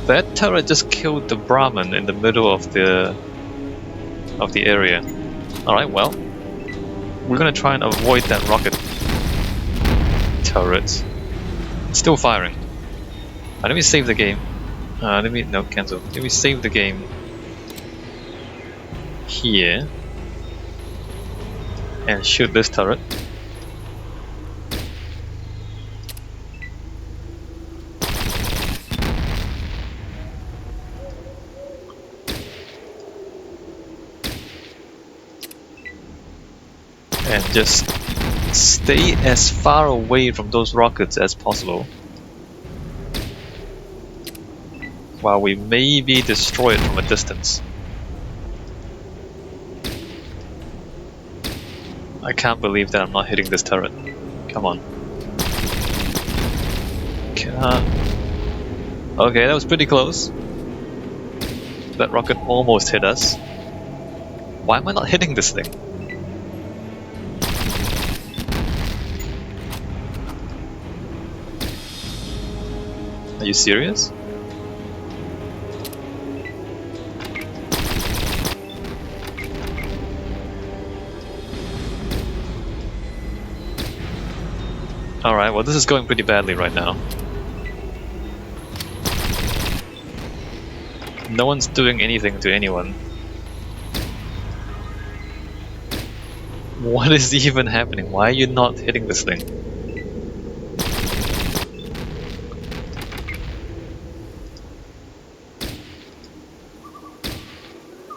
That turret just killed the Brahman in the middle of the area. Alright, well, we're gonna try and avoid that rocket turret. It's still firing. Let me save the game. No, cancel. Let me save the game here and shoot this turret. And just stay as far away from those rockets as possible while we maybe destroy it from a distance. I can't believe that I'm not hitting this turret. Come on. Okay, that was pretty close. That rocket almost hit us. Why am I not hitting this thing? Are you serious? Alright, well this is going pretty badly right now. No one's doing anything to anyone. What is even happening? Why are you not hitting this thing?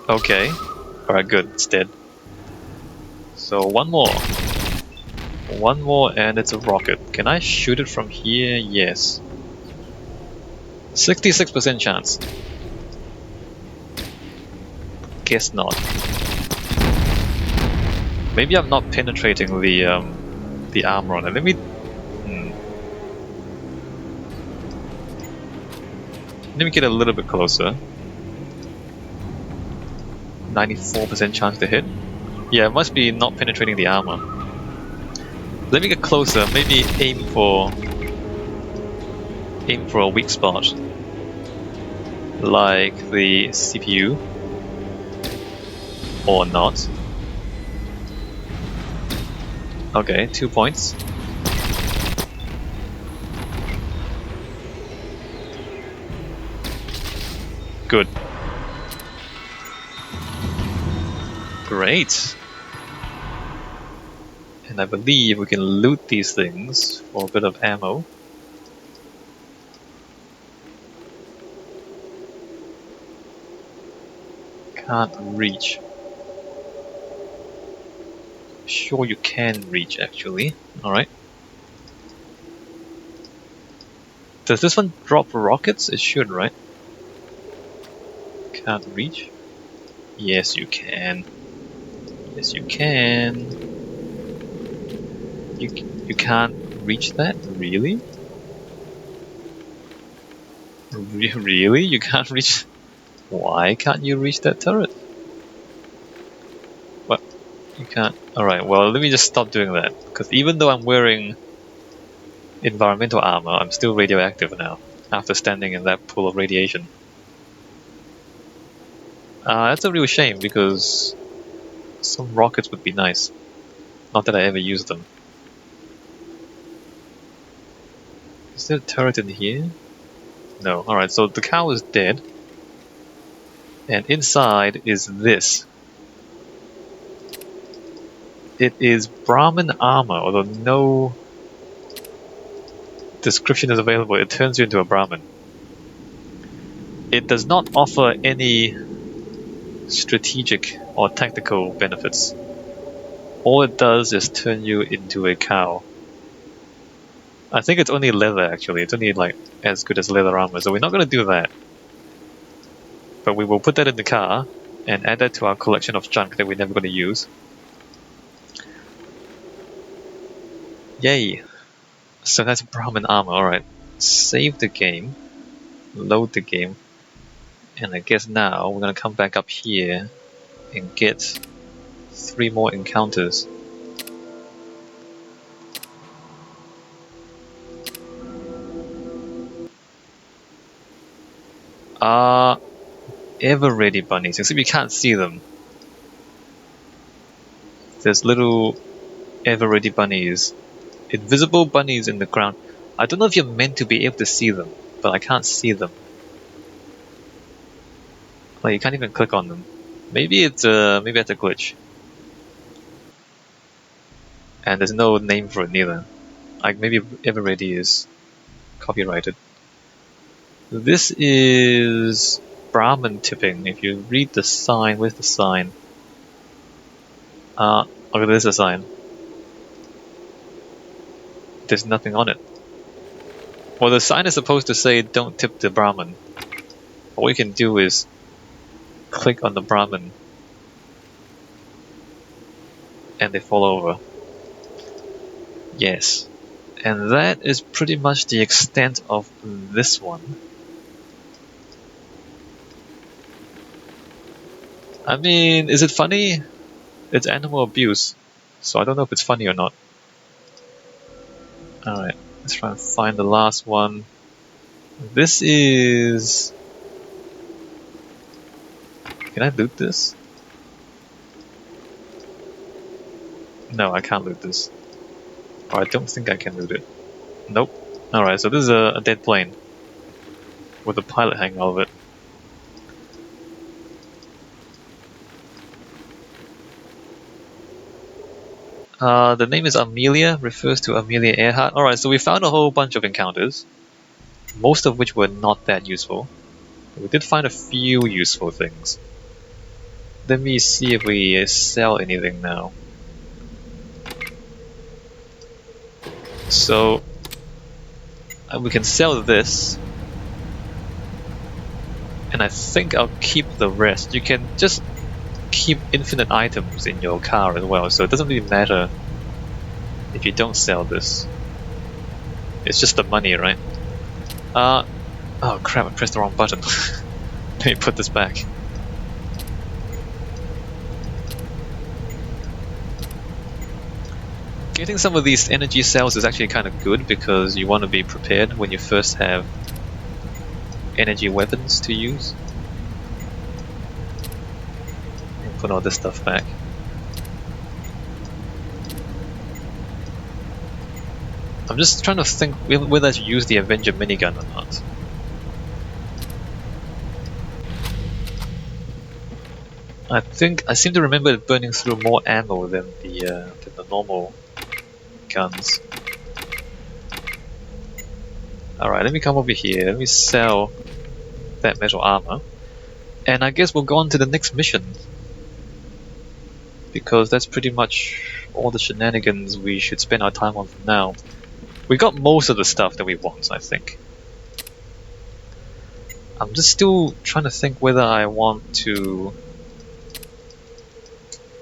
Okay. Alright, good. It's dead. So one more. One more and it's a rocket. Can I shoot it from here? Yes. 66% chance. Guess not. Maybe I'm not penetrating the armor on it. Let me... Let me get a little bit closer. 94% chance to hit. Yeah, it must be not penetrating the armor. Let me get closer. Maybe aim for a weak spot, like the CPU, or not. Okay, 2 points. Good. Great. And I believe we can loot these things for a bit of ammo. Can't reach. Sure you can reach actually. Alright. Does this one drop rockets? It should, right? Can't reach? Yes you can. Yes you can. You can't reach that? Really? Really? You can't reach... Why can't you reach that turret? What? You can't... Alright, well let me just stop doing that. Because even though I'm wearing environmental armor, I'm still radioactive now. After standing in that pool of radiation. That's a real shame because some rockets would be nice. Not that I ever used them. Is there a turret in here? No. Alright, so the cow is dead. And inside is this. It is Brahman armor, although no description is available. It turns you into a Brahman. It does not offer any strategic or tactical benefits. All it does is turn you into a cow. I think it's only leather actually. It's only like as good as leather armor, so we're not going to do that. But we will put that in the car and add that to our collection of junk that we're never going to use. Yay! So that's Brahman armor, alright. Save the game. Load the game. And I guess now we're going to come back up here and get 3 more encounters. are ever-ready bunnies, except you can't see them. There's little ever-ready bunnies. Invisible bunnies in the ground. I don't know if you're meant to be able to see them, but I can't see them. Like, you can't even click on them. Maybe that's a glitch. And there's no name for it neither. Like, maybe ever-ready is copyrighted. This is Brahman tipping. If you read the sign, where's the sign? Okay, there's a sign. There's nothing on it. Well, the sign is supposed to say don't tip the Brahman. What we can do is click on the Brahman and they fall over. Yes. And that is pretty much the extent of this one. I mean, is it funny? It's animal abuse, so I don't know if it's funny or not. Alright, let's try and find the last one. This is... Can I loot this? No, I can't loot this. Or I don't think I can loot it. Nope. Alright, so this is a dead plane. With a pilot hanging out of it. The name is Amelia, refers to Amelia Earhart. Alright, so we found a whole bunch of encounters. Most of which were not that useful. But we did find a few useful things. Let me see if we sell anything now. So, we can sell this. And I think I'll keep the rest. You can just keep infinite items in your car as well, so it doesn't really matter if you don't sell this. It's just the money, right? Oh crap, I pressed the wrong button. Let me put this back. Getting some of these energy cells is actually kind of good because you want to be prepared when you first have energy weapons to use. And put all this stuff back. I'm just trying to think whether to use the Avenger minigun or not. I seem to remember it burning through more ammo than the normal guns. Alright, let me come over here, let me sell that metal armor. And I guess we'll go on to the next mission. Because that's pretty much all the shenanigans we should spend our time on for now. We got most of the stuff that we want, I think. I'm just still trying to think whether I want to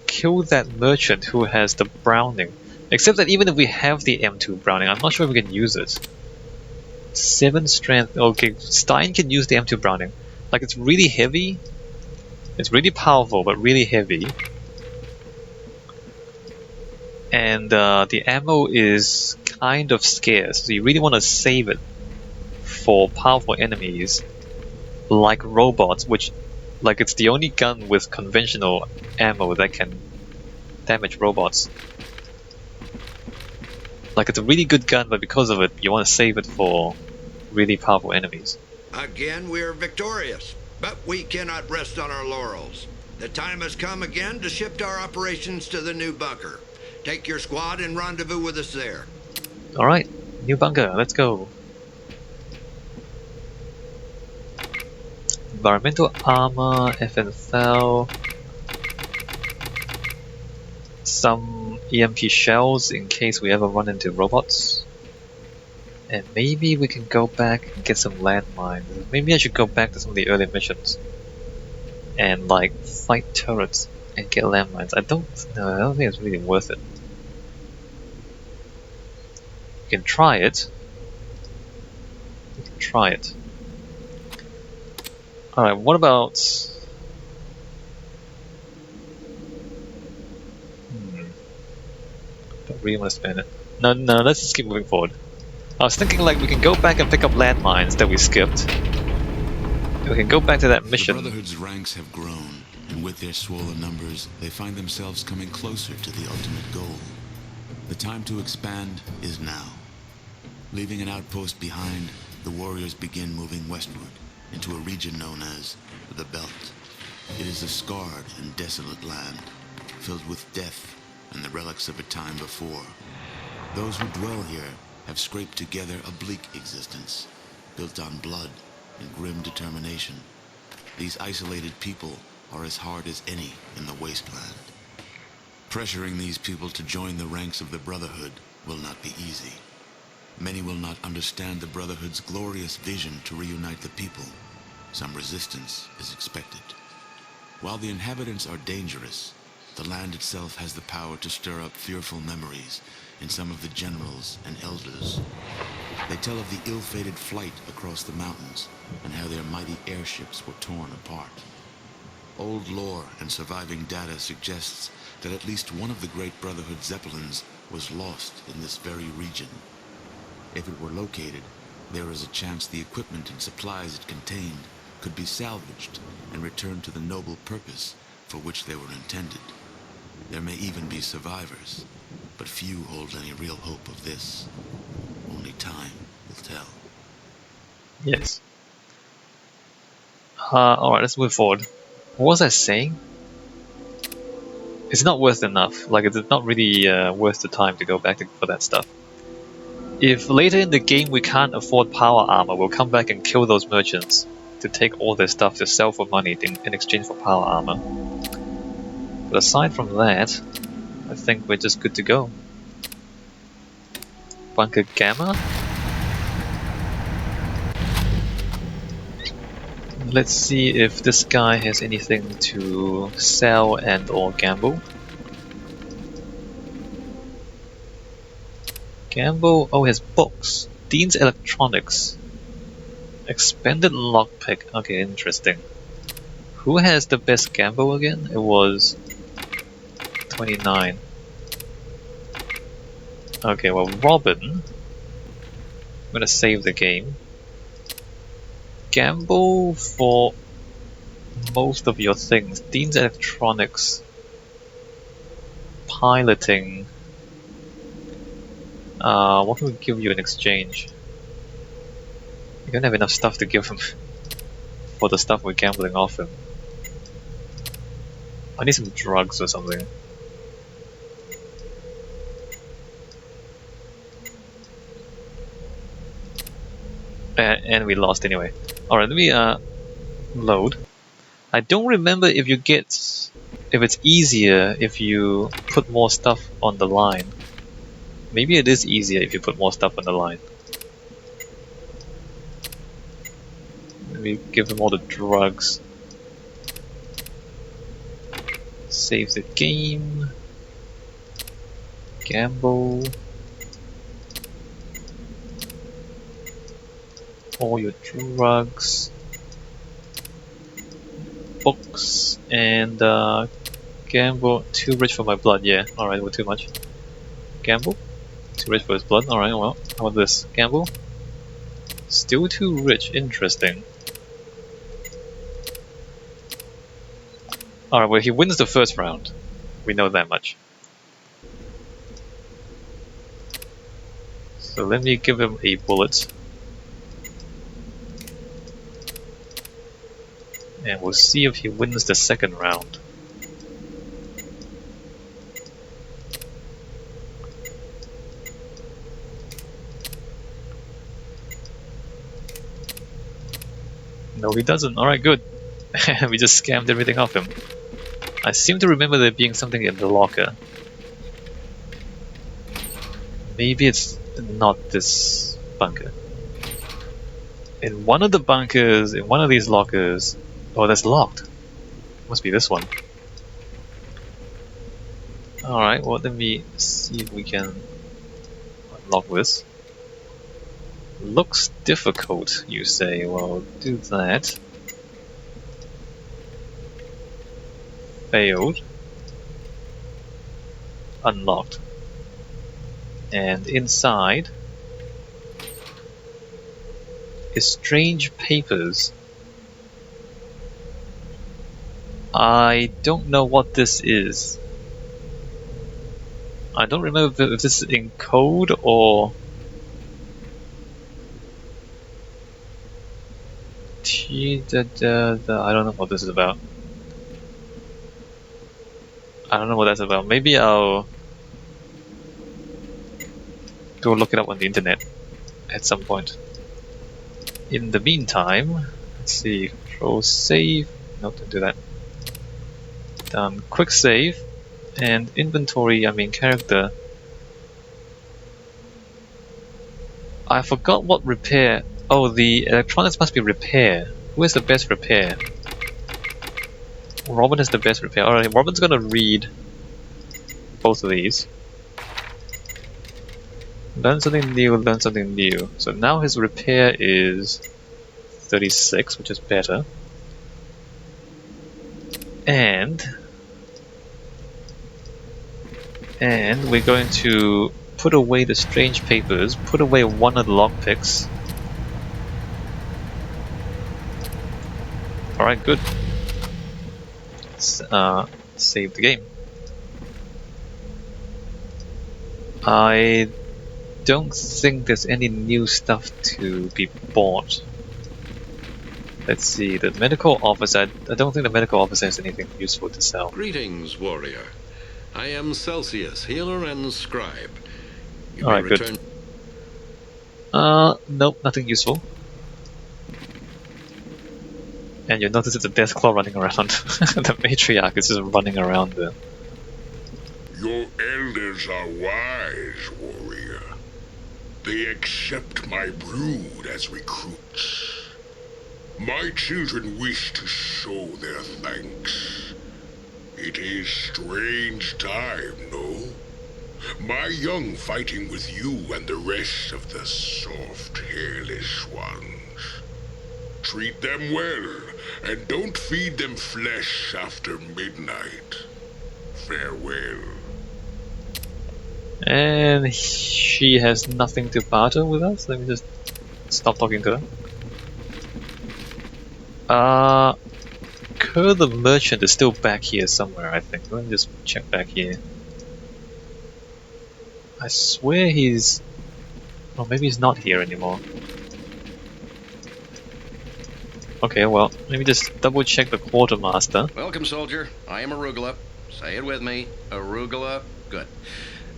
kill that merchant who has the Browning. Except that even if we have the M2 Browning, I'm not sure if we can use it. 7 strength. Okay, Stein can use the M2 Browning. Like, it's really heavy. It's really powerful, but really heavy. And the ammo is kind of scarce, so you really want to save it for powerful enemies like robots, which, like, it's the only gun with conventional ammo that can damage robots. Like, it's a really good gun, but because of it, you want to save it for really powerful enemies. Again, we are victorious, but we cannot rest on our laurels. The time has come again to shift our operations to the new bunker. Take your squad and rendezvous with us there. Alright, new bunker, let's go. Environmental armor, FNFL, some EMP shells in case we ever run into robots. And maybe we can go back and get some landmines. Maybe I should go back to some of the early missions and like fight turrets and get landmines. I don't think it's really worth it. We can try it. Alright, what about... Don't really want to spend it. No, let's just keep moving forward. I was thinking like we can go back and pick up landmines that we skipped. And We can go back to that The mission. Brotherhood's ranks have grown, and with their swollen numbers, they find themselves coming closer to the ultimate goal. The time to expand is now. Leaving an outpost behind, the warriors begin moving westward into a region known as the Belt. It is a scarred and desolate land, filled with death and the relics of a time before. Those who dwell here have scraped together a bleak existence, built on blood and grim determination. These isolated people are as hard as any in the wasteland. Pressuring these people to join the ranks of the Brotherhood will not be easy. Many will not understand the Brotherhood's glorious vision to reunite the people. Some resistance is expected. While the inhabitants are dangerous, the land itself has the power to stir up fearful memories in some of the generals and elders. They tell of the ill-fated flight across the mountains and how their mighty airships were torn apart. Old lore and surviving data suggests that at least one of the great Brotherhood Zeppelins was lost in this very region. If it were located, there is a chance the equipment and supplies it contained could be salvaged and returned to the noble purpose for which they were intended. There may even be survivors, but few hold any real hope of this. Only time will tell. Yes. Alright, let's move forward. What was I saying? It's not worth enough. Like, it's not really worth the time to go back for that stuff. If later in the game we can't afford power armor, we'll come back and kill those merchants to take all their stuff to sell for money in exchange for power armor. But aside from that, I think we're just good to go. Bunker Gamma? Let's see if this guy has anything to sell and or gamble. Gamble? Oh, he has books. Dean's Electronics. Expanded lockpick. Okay, interesting. Who has the best gamble again? It was 29. Okay, well, Robin. I'm gonna save the game. Gamble for most of your things. Dean's Electronics. Piloting. What can we give you in exchange? We don't have enough stuff to give him for the stuff we're gambling off him. I need some drugs or something. And we lost anyway. Alright, let me load. I don't remember if it's easier if you put more stuff on the line. Maybe it is easier if you put more stuff on the line. Let me give them all the drugs. Save the game. Gamble. All your drugs. Books and gamble. Too rich for my blood, yeah. Alright, we're too much. Gamble? Too rich for his blood? Alright, well, how about this? Gamble? Still too rich, interesting. Alright, well, he wins the first round. We know that much. So let me give him a bullet. And we'll see if he wins the second round. No, he doesn't. Alright, good. We just scammed everything off him. I seem to remember there being something in the locker. Maybe it's not this bunker. In one of the bunkers, in one of these lockers... Oh, that's locked. Must be this one. Alright, well, let me see if we can unlock this. Looks difficult, you say. Well, do that. Failed. Unlocked. And inside is strange papers. I don't know what this is. I don't remember if this is in code or... I don't know what this is about. I don't know what that's about. Maybe I'll go look it up on the internet at some point. In the meantime, let's see. Control save. No, don't do that. Quick save and inventory. I mean character. I forgot what repair. Oh, the electronics must be repair. Who is the best repair? Robin is the best repair. Alright, Robin's gonna read both of these. Learn something new, learn something new. So now his repair is 36, which is better. And we're going to put away the strange papers, put away one of the lockpicks. Alright, good. Let's save the game. I don't think there's any new stuff to be bought. Let's see, the medical office, I don't think the medical office has anything useful to sell. Greetings, warrior. I am Celsius, healer and scribe. You Alright, may good. return. Nope, nothing useful. And you'll notice it's a death claw running around. The matriarch is just running around there. Your elders are wise, warrior. They accept my brood as recruits. My children wish to show their thanks. It is strange time, no? My young fighting with you and the rest of the soft, hairless ones. Treat them well, and don't feed them flesh after midnight. Farewell. And she has nothing to barter with us? Let me just stop talking to her. Kerr the merchant is still back here somewhere, I think. Let me just check back here. I swear he's... Oh, maybe he's not here anymore. Okay, well, let me just double check the quartermaster. Welcome, soldier. I am Arugula. Say it with me. Arugula. Good.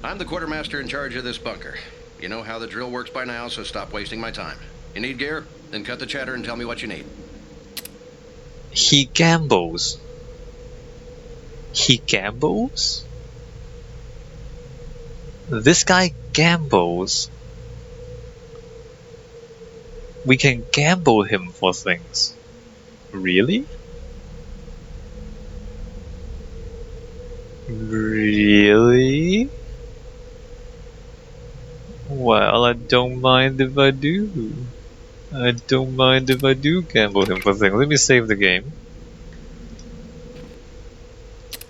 I'm the quartermaster in charge of this bunker. You know how the drill works by now, so stop wasting my time. You need gear? Then cut the chatter and tell me what you need. He gambles. He gambles? This guy gambles. We can gamble him for things. Really? Really? Well, I don't mind if I do. I don't mind if I do gamble him for things. Let me save the game.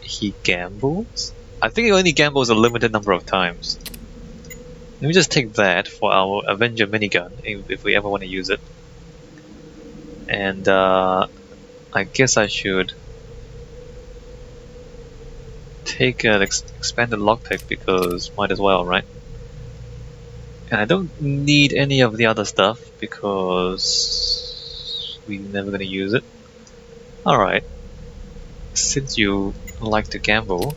He gambles? I think he only gambles a limited number of times. Let me just take that for our Avenger minigun, if we ever want to use it. And I guess I should take an expanded lockpick because might as well, right? And I don't need any of the other stuff because we're never going to use it. Alright, since you like to gamble,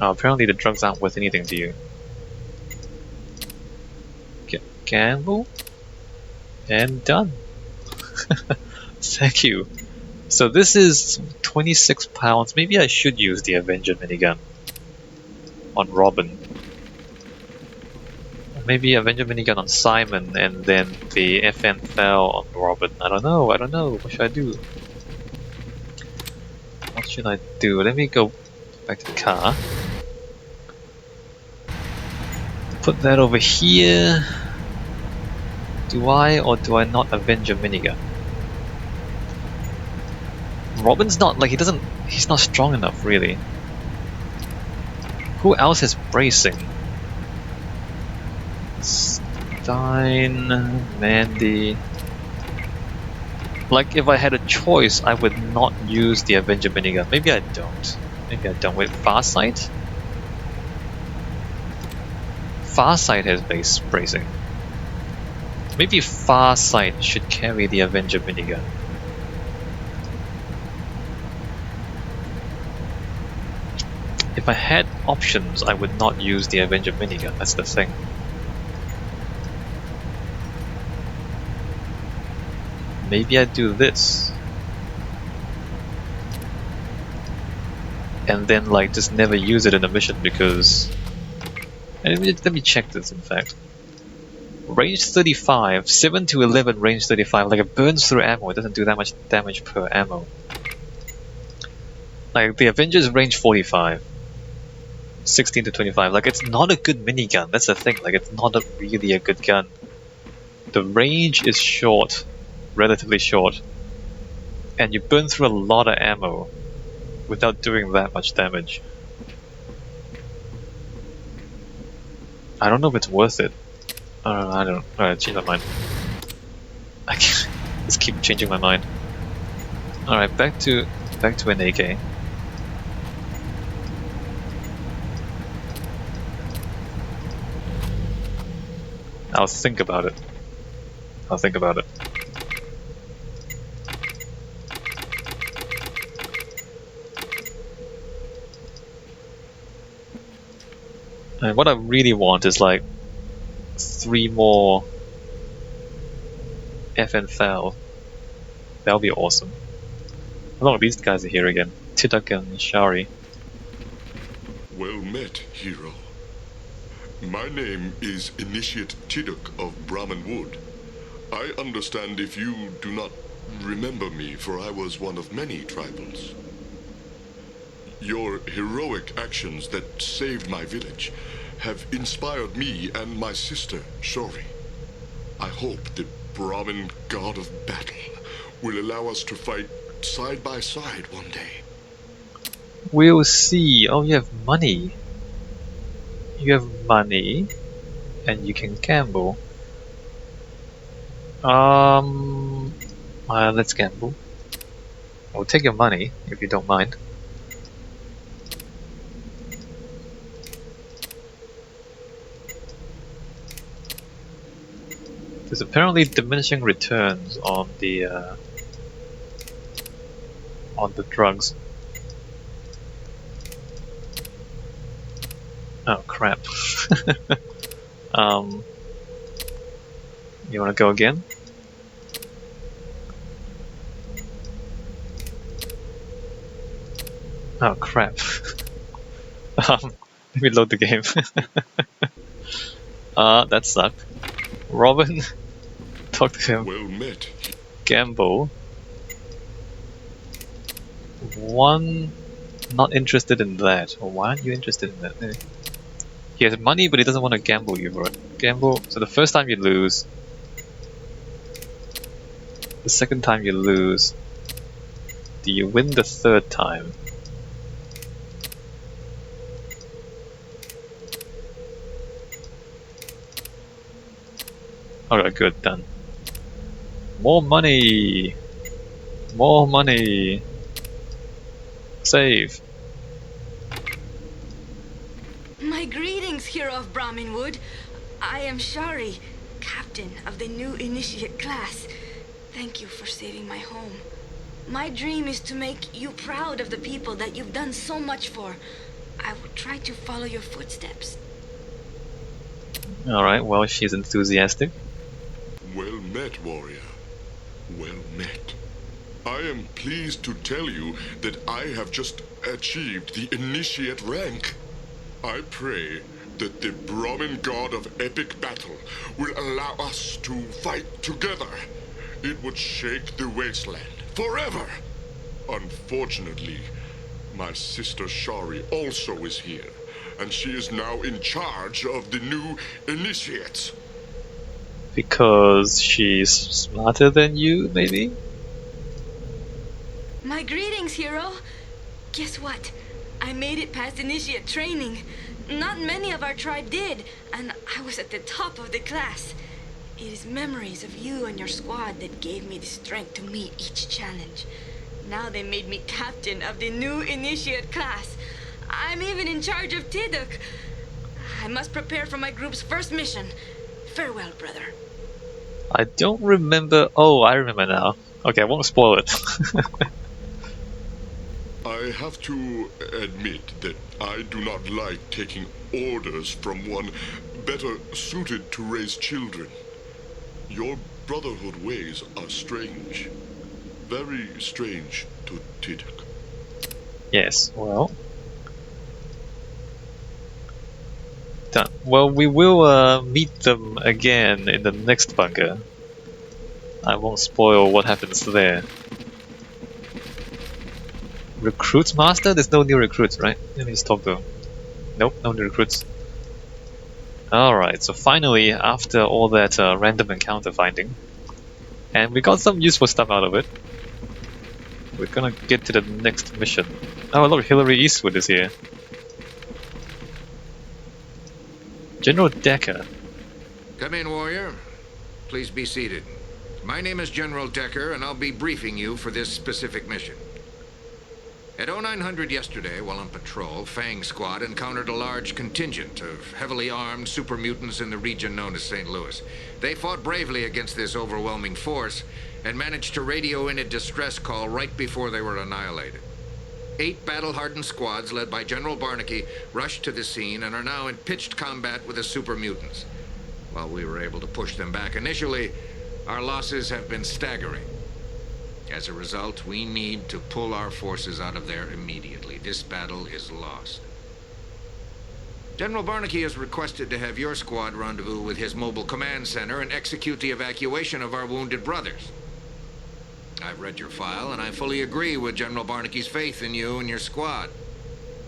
apparently the drugs aren't worth anything to you. Gamble? And done. Thank you. So this is 26 pounds. Maybe I should use the Avenger minigun on Robin. Maybe Avenger minigun on Simon and then the FN fell on Robin. I don't know. What should I do? What should I do? Let me go back to the car. Put that over here. Do I or do I not Avenger minigun? Robin's not, like, he's not strong enough, really. Who else is bracing? Stein, Mandy. Like, if I had a choice, I would not use the Avenger Vinegar. Maybe I don't. Maybe I don't. Wait, Farsight? Farsight has base bracing. Maybe Farsight should carry the Avenger Vinegar. If I had options, I would not use the Avenger Vinegar. That's the thing. Maybe I do this. And then, like, just never use it in a mission because... Let me check this, in fact. Range 35, 7 to 11 range 35. Like, it burns through ammo. It doesn't do that much damage per ammo. Like, the Avengers range 45. 16 to 25. Like, it's not a good minigun. That's the thing. Like, it's not really a good gun. The range is short. Relatively short. And you burn through a lot of ammo without doing that much damage. I don't know if it's worth it. I don't know. Alright, change my mind. I can't just keep changing my mind. Alright, back to an AK. I'll think about it. I'll think about it. And what I really want is like 3 more FN Foul. That'll be awesome. Oh, these guys are here again. Tiduk and Shari. Well met, hero. My name is Initiate Tiduk of Brahman Wood. I understand if you do not remember me, for I was one of many tribals. Your heroic actions that saved my village have inspired me and my sister, Shori. I hope the Brahman god of battle will allow us to fight side by side one day. We'll see. Oh, you have money. You have money, and you can gamble. Let's gamble. I'll take your money if you don't mind. There's apparently diminishing returns on the drugs. Oh crap. You wanna go again? Oh crap. Let me load the game. That sucked. Robin, talk to him. Well met. Gamble. 1, not interested in that. Or why aren't you interested in that? He has money, but he doesn't want to gamble you for it. Gamble. So the first time you lose. The second time you lose. Do you win the third time? Alright, good, done. More money! More money! Save! My greetings, hero of Brahmin Wood. I am Shari, captain of the new initiate class. Thank you for saving my home. My dream is to make you proud of the people that you've done so much for. I will try to follow your footsteps. Alright, well, she's enthusiastic. Well met, warrior. Well met. I am pleased to tell you that I have just achieved the initiate rank. I pray that the Brahmin god of epic battle will allow us to fight together. It would shake the wasteland forever. Unfortunately, my sister Shari also is here, and she is now in charge of the new initiates. Because she's smarter than you, maybe? My greetings, hero. Guess what? I made it past initiate training. Not many of our tribe did, and I was at the top of the class. It is memories of you and your squad that gave me the strength to meet each challenge. Now they made me captain of the new initiate class. I'm even in charge of Tiduk. I must prepare for my group's first mission. Farewell, brother. I don't remember. Oh, I remember now. Okay, I won't spoil it. I have to admit that I do not like taking orders from one better suited to raise children. Your Brotherhood ways are strange. Very strange to Tiduk. Yes, well. Done. Well, we will meet them again in the next bunker. I won't spoil what happens there. Recruits master? There's no new recruits, right? Let me just talk to them. Nope, no new recruits. Alright, so finally, after all that random encounter finding, and we got some useful stuff out of it, we're gonna get to the next mission. Oh look, Hillary Eastwood is here. General Decker. Come in, warrior. Please be seated. My name is General Decker, and I'll be briefing you for this specific mission. At 0900 yesterday, while on patrol, Fang Squad encountered a large contingent of heavily armed super mutants in the region known as St. Louis. They fought bravely against this overwhelming force and managed to radio in a distress call right before they were annihilated. 8 battle-hardened squads led by General Barnaky rushed to the scene and are now in pitched combat with the super mutants. While we were able to push them back initially, our losses have been staggering. As a result, we need to pull our forces out of there immediately. This battle is lost. General Barnaky has requested to have your squad rendezvous with his mobile command center and execute the evacuation of our wounded brothers. I've read your file, and I fully agree with General Barnaky's faith in you and your squad.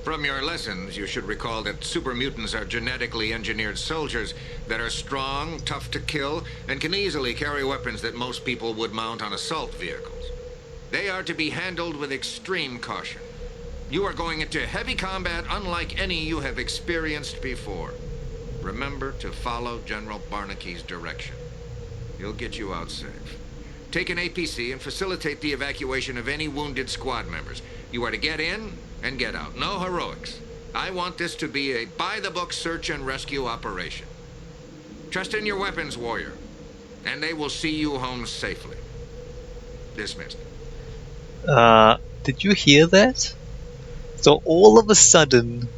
From your lessons, you should recall that super mutants are genetically engineered soldiers that are strong, tough to kill, and can easily carry weapons that most people would mount on assault vehicles. They are to be handled with extreme caution. You are going into heavy combat unlike any you have experienced before. Remember to follow General Barnaky's direction. He'll get you out safe. Take an APC and facilitate the evacuation of any wounded squad members. You are to get in and get out. No heroics. I want this to be a by-the-book search and rescue operation. Trust in your weapons, warrior, and they will see you home safely. Dismissed. Did you hear that? So all of a sudden,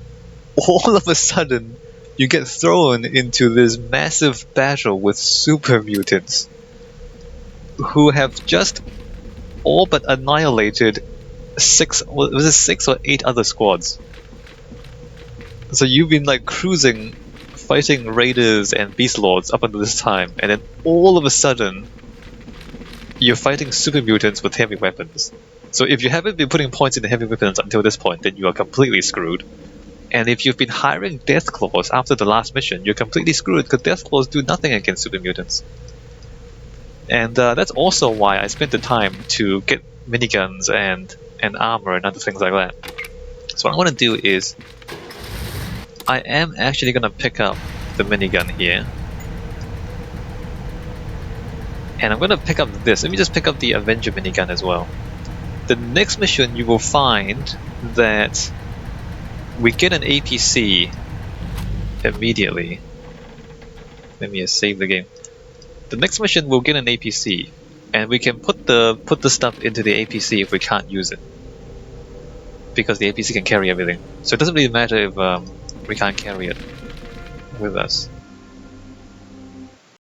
you get thrown into this massive battle with super mutants who have just all but annihilated 6 or 8 other squads. So you've been like cruising, fighting raiders and beast lords up until this time, and then all of a sudden you're fighting super mutants with heavy weapons. So if you haven't been putting points in the heavy weapons until this point, then you are completely screwed. And if you've been hiring Death Claws after the last mission, you're completely screwed because Death Claws do nothing against super mutants. And that's also why I spent the time to get miniguns and armor and other things like that. So what I want to do is, I am actually going to pick up the minigun here. And I'm going to pick up this. Let me just pick up the Avenger minigun as well. The next mission you will find that we get an APC immediately. Let me just save the game. The next mission we'll get an APC, and we can put the stuff into the APC if we can't use it, because the APC can carry everything. So it doesn't really matter if we can't carry it with us.